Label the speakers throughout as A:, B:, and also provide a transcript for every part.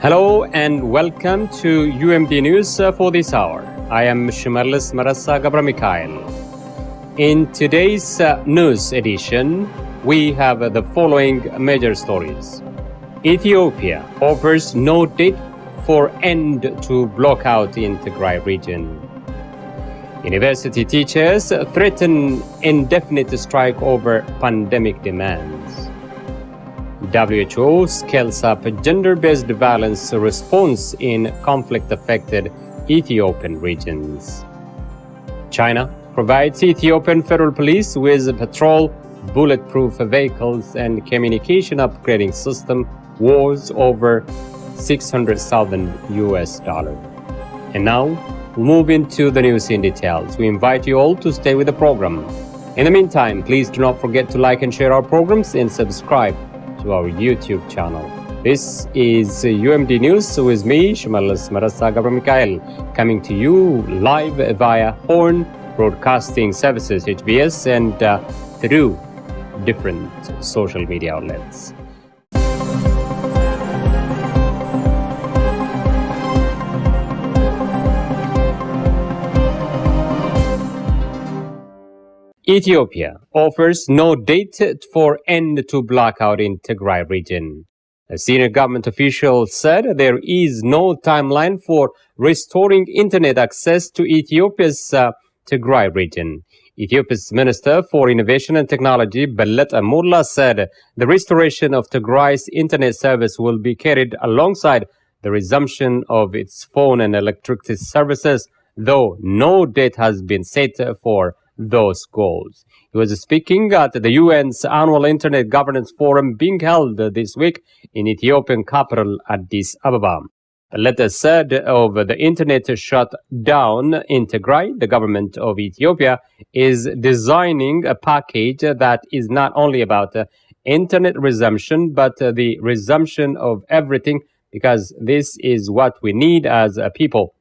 A: Hello and welcome to UMD News for this hour. I am Shimelis M. Gebremichael. In today's news edition, we have the following major stories. Ethiopia offers no date for end to blockout in Tigray region. University teachers threaten indefinite strike over pandemic demands. WHO scales up gender-based violence response in conflict-affected Ethiopian regions. China provides Ethiopian federal police with patrol, bulletproof vehicles, and communication upgrading system worth over $600,000. And now, we'll move into the news in details. We invite you all to stay with the program. In the meantime, please do not forget to like and share our programs and subscribe to our YouTube channel. This is UMD News with me, Shimelis M. Gebremichael, coming to you live via Horn Broadcasting Services, HBS, and through different social media outlets. Ethiopia offers no date for end to blackout in Tigray region. A senior government official said there is no timeline for restoring internet access to Ethiopia's Tigray region. Ethiopia's Minister for Innovation and Technology, Belete Mola, said the restoration of Tigray's internet service will be carried alongside the resumption of its phone and electricity services, though no date has been set for those goals. He was speaking at the UN's annual Internet Governance Forum being held this week in Ethiopian capital Addis Ababa. Belete said of the internet shutdown in Tigray, the government of Ethiopia is designing a package that is not only about internet resumption, but the resumption of everything, because this is what we need as a people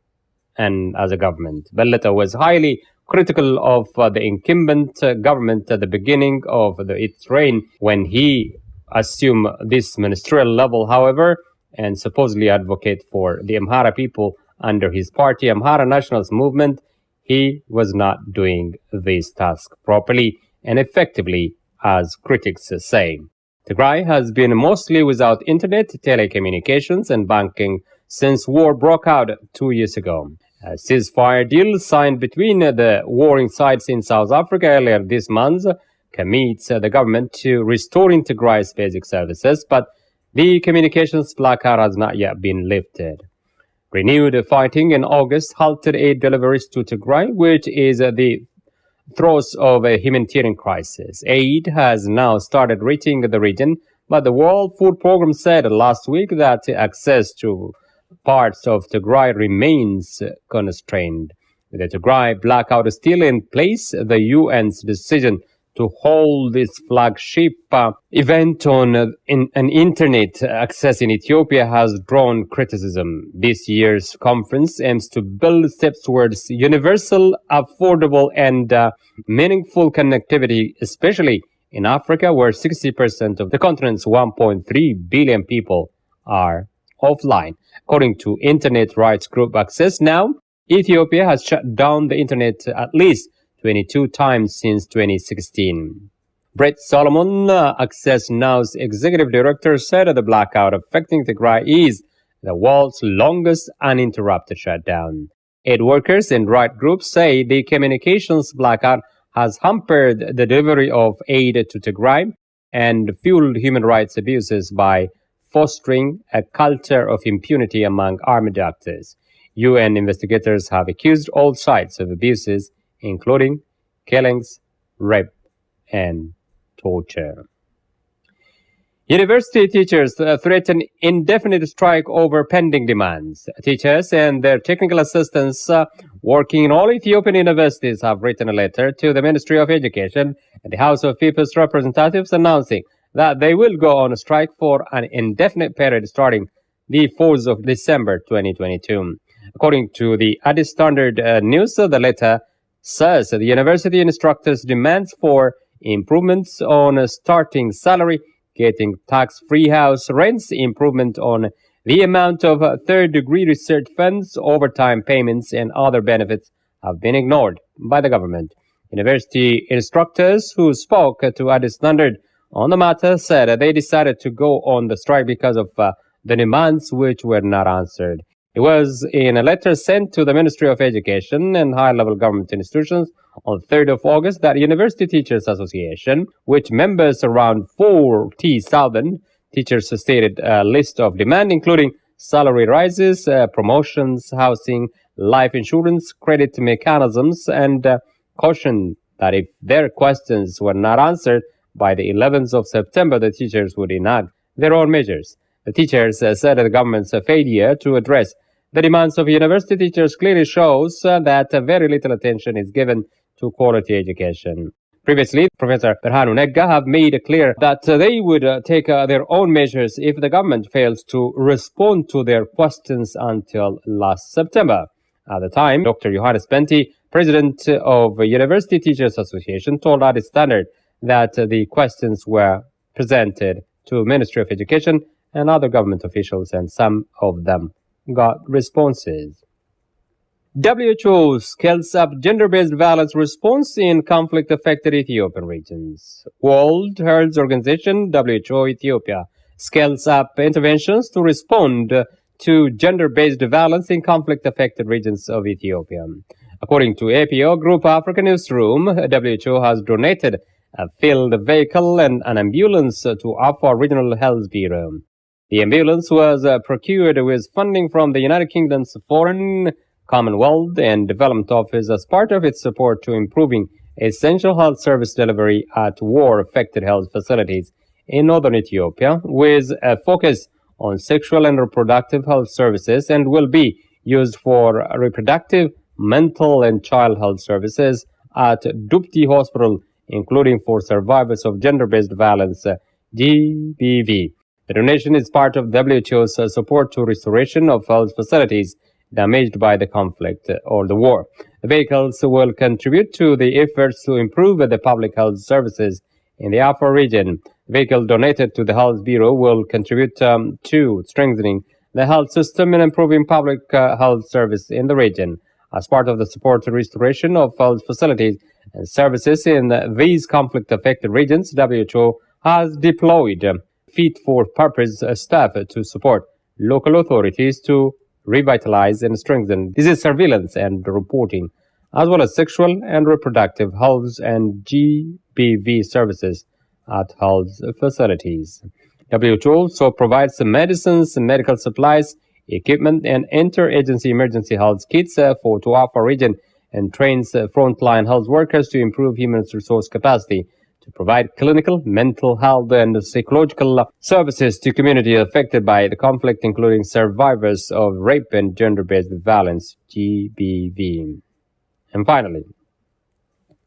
A: and as a government. Belete was highly critical of the incumbent government at the beginning of its reign when he assumed this ministerial level, however, and supposedly advocate for the Amhara people under his party, Amhara Nationalist Movement. He was not doing this task properly and effectively, as critics say. Tigray has been mostly without internet, telecommunications, and banking since war broke out 2 years ago. A ceasefire deal signed between the warring sides in South Africa earlier this month commits the government to restoring Tigray's basic services, but the communications blackout has not yet been lifted. Renewed fighting in August halted aid deliveries to Tigray, which is the throes of a humanitarian crisis. Aid has now started reaching the region, but the World Food Programme said last week that access to parts of Tigray remains constrained. With the Tigray blackout still in place, the UN's decision to hold its flagship event on an internet access in Ethiopia has drawn criticism. This year's conference aims to build steps towards universal, affordable, and meaningful connectivity, especially in Africa, where 60% of the continent's 1.3 billion people are offline. According to internet rights group Access Now, Ethiopia has shut down the internet at least 22 times since 2016. Brett Solomon, Access Now's executive director, said the blackout affecting Tigray is the world's longest uninterrupted shutdown. Aid workers and right groups say the communications blackout has hampered the delivery of aid to Tigray and fueled human rights abuses by fostering a culture of impunity among armed actors. UN investigators have accused all sides of abuses, including killings, rape, and torture. University teachers threaten indefinite strike over pending demands. Teachers and their technical assistants working in all Ethiopian universities have written a letter to the Ministry of Education and the House of People's Representatives announcing that they will go on a strike for an indefinite period starting the 4th of December 2022. According to the Addis Standard News, the letter says the university instructors' demands for improvements on starting salary, getting tax-free house rents, improvement on The amount of third-degree research funds, overtime payments, and other benefits have been ignored by the government. University instructors who spoke to Addis Standard on the matter said they decided to go on the strike because of the demands which were not answered. It was in a letter sent to the Ministry of Education and high-level government institutions on 3rd of August that University Teachers Association, which members around 40,000 teachers, stated a list of demands including salary rises, promotions, housing, life insurance, credit mechanisms, and cautioned that if their questions were not answered by the 11th of September, the teachers would enact their own measures. The teachers said the government's failure to address the demands of university teachers clearly shows that very little attention is given to quality education. Previously, Professor Berhanu Negga have made clear that they would take their own measures if the government fails to respond to their questions until last September. At the time, Dr. Johannes Benti, president of University Teachers Association, told Addis Standard that the questions were presented to Ministry of Education and other government officials, and some of them got responses. WHO scales up gender-based violence response in conflict-affected Ethiopian regions. World Health Organization, WHO Ethiopia, scales up interventions to respond to gender-based violence in conflict-affected regions of Ethiopia. According to APO Group Africa Newsroom, WHO has donated a field vehicle and an ambulance to Afar Regional Health Bureau. The ambulance was procured with funding from the United Kingdom's Foreign, Commonwealth and Development Office as part of its support to improving essential health service delivery at war-affected health facilities in northern Ethiopia, with a focus on sexual and reproductive health services, and will be used for reproductive, mental, and child health services at Dupti Hospital, including for survivors of gender-based violence, GBV. The donation is part of WHO's support to restoration of health facilities damaged by the conflict or the war. The vehicles will contribute to the efforts to improve the public health services in the Afar region. The vehicle donated to the Health Bureau will contribute to strengthening the health system and improving public health service in the region. As part of the support to restoration of health facilities and services in these conflict-affected regions, WHO has deployed fit-for-purpose staff to support local authorities to revitalize and strengthen disease surveillance and reporting, as well as sexual and reproductive health and GBV services at health facilities. WHO also provides medicines, medical supplies, equipment, and interagency emergency health kits for to Afar region, and trains frontline health workers to improve human resource capacity to provide clinical, mental health, and psychological services to communities affected by the conflict, including survivors of rape and gender-based violence, GBV. And finally,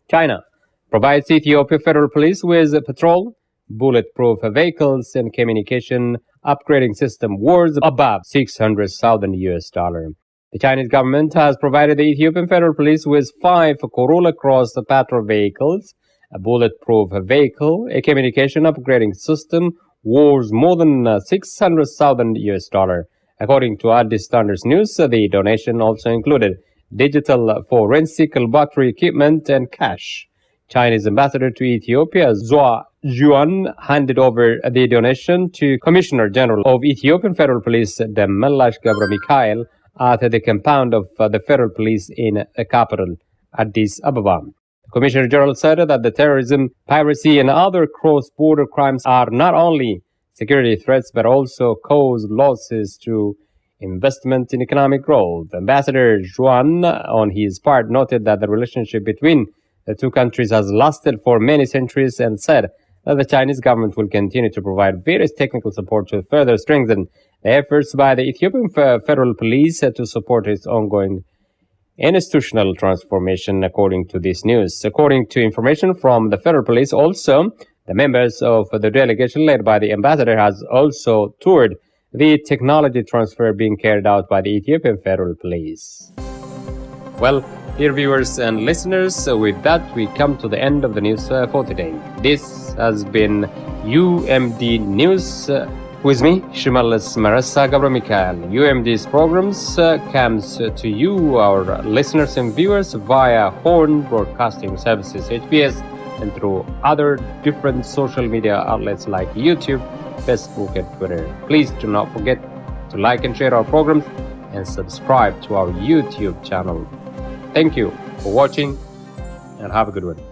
A: China provides Ethiopia Federal Police with patrol, bulletproof vehicles, and communication upgrading system worth above $600,000. The Chinese government has provided the Ethiopian Federal Police with 5 Corolla Cross patrol vehicles, a bulletproof vehicle, a communication upgrading system worth more than $600,000. According to Addis Standard News, the donation also included digital forensic laboratory equipment and cash. Chinese ambassador to Ethiopia, Zhua Juan, handed over the donation to Commissioner General of Ethiopian Federal Police, Demelash Gebremichael, at the compound of the Federal Police in the capital, Addis Ababa. Commissioner General said that the terrorism, piracy, and other cross-border crimes are not only security threats but also cause losses to investment in economic growth. Ambassador Juan, on his part, noted that the relationship between the two countries has lasted for many centuries and said that the Chinese government will continue to provide various technical support to further strengthen the efforts by the Ethiopian Federal Police to support its ongoing institutional transformation, according to this news. According to information from the Federal Police, also, the members of the delegation led by the ambassador has also toured the technology transfer being carried out by the Ethiopian Federal Police. Well, dear viewers and listeners, with that we come to the end of the news for today. This has been UMD News With me, Shimelis M, Gebremichael. UMD's programs comes to you, our listeners and viewers, via Horn Broadcasting Services (HBS) and through other different social media outlets like YouTube, Facebook, and Twitter. Please do not forget to like and share our programs and subscribe to our YouTube channel. Thank you for watching and have a good one.